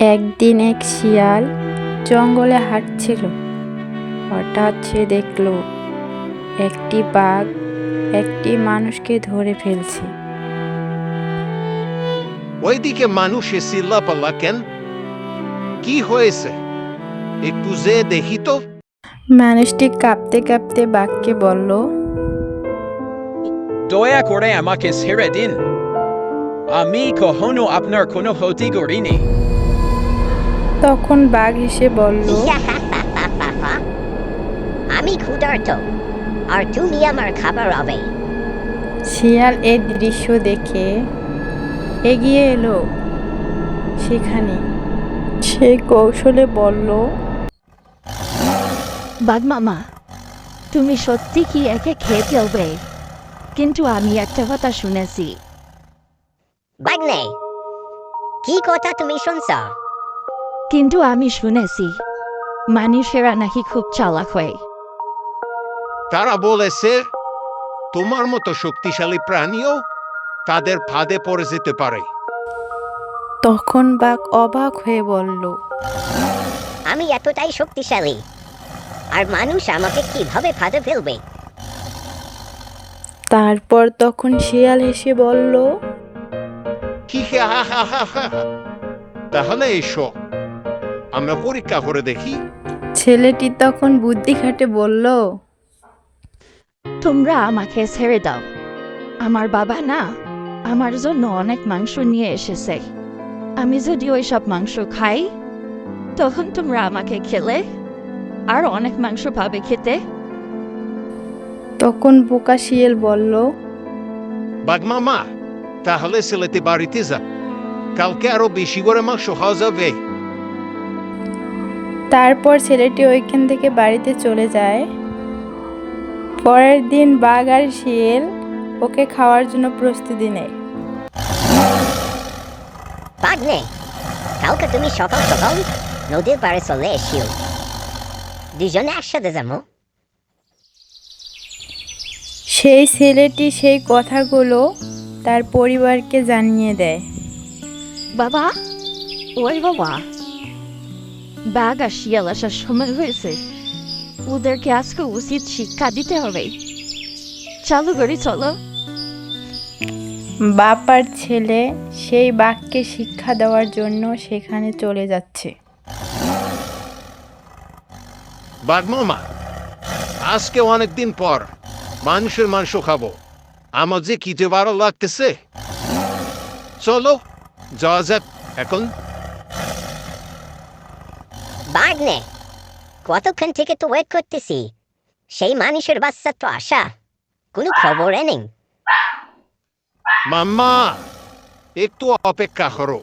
একদিন এক শিয়াল জঙ্গলে হাঁটছিল। হঠাৎ সে দেখল একটি বাঘ একটি মানুষকে ধরে ফেলছে। ওইদিকে মানুষ চিল্লাপাল্লা কেন? কি হয়েছে? একটু যে দেখি তো। মানুষটি কাঁপতে কাঁপতে বাঘকে বলল, দয়া করে আমাকে ছেড়ে দিন, আমি কখনো আপনার কোনো ক্ষতি করিনি। তখন বাঘ হেসে বলল, আমি ক্ষুধার্ত, আর তুমি আমার খাবার হবে। শিয়াল এই দৃশ্য দেখে এগিয়ে এলো সেখানে। সে কৌশলে বলল, বাঘ মামা, তুমি সত্যি কি একে খেয়ে ফেলবে? কিন্তু আমি একটা কথা শুনেছি। বাগনে, কি কথা তুমি শুনছ? কিন্তু আমি শুনেছি মানুষেরা নাকি খুব চালাক হয়। তারা বলেছে তোমার মতো শক্তিশালী প্রাণীও তাদের ফাঁদে পড়ে যেতে পারে। তখন বাঘ অবাক হয়ে বলল, আমি এতটাই শক্তিশালী, আর মানুষ আমাকে কিভাবে ফাঁদে ফেলবে? তারপর তখন শিয়াল হেসে বলল, তাহলে এসো আমরা পরীক্ষা করে দেখি। ছেলেটি তখন বুদ্ধি খাটে বলল, তোমরা আমাকে ছেড়ে দাও, আমার বাবা না আমার জন্য অনেক মাংস নিয়ে এসেছে। আমি যদি ওই সব মাংস খাই, তখন তোমরা আমাকে খেলে আর অনেক মাংস পাবে খেতে। তখন বোকা শিয়াল বলল, বাঘ মামা, তাহলে ছেলেটি বাড়িতে যা, কালকে আরো বেশি করে মাংস খাওয়া যাবে। তারপর ছেলেটি ওইখান থেকে বাড়িতে চলে যায়। পরের দিন বাঘ আর শিয়াল ওকে খাওয়ার জন্য প্রস্তুতি নেয়। বাগনে, কালকে তুমি সকাল সকাল নদীর পাড়ে চলে এসিও, দুজনে একসাথে যাবো। সেই ছেলেটি সেই কথাগুলো তার পরিবারকে জানিয়ে দেয়। বাবা, ওই বাবা, বাঘ আর শিয়াল আসার সময় হয়েছে, ওদেরকে আজকে উচিত শিক্ষা দিতে হবে। চালু করি, চলো। বাপ আর ছেলে সেই বাঘকে শিক্ষা দেওয়ার জন্য সেখানে চলে যাচ্ছে। বাঘ মামা, আজকে অনেকদিন পর মানুষের মাংস খাবো, আমার যে খিদে ভালো লাগতেছে। চলো যাওয়া যাক এখন। বাগনে, কতক্ষণ থেকে তো ওয়েট করতেছি, সেই মানুষের বাচ্চা তো আসা কোনো খবর নেই। মাম্মা, একটু অপেক্ষা করো,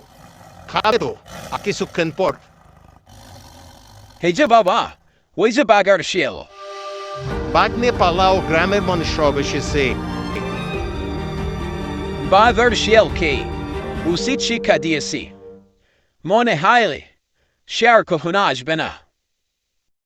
খাবে তো আর কিছুক্ষণ পর। এই যে বাবা, ওই যে বাঘ আর শিয়াল। বাগনে পালাও, গ্রামের মানুষ সব এসেছে। বাঘ আর শিয়ালকে উচিত শিক্ষা দিয়েছি, মনে হয় সে আর কখনো আসবে না।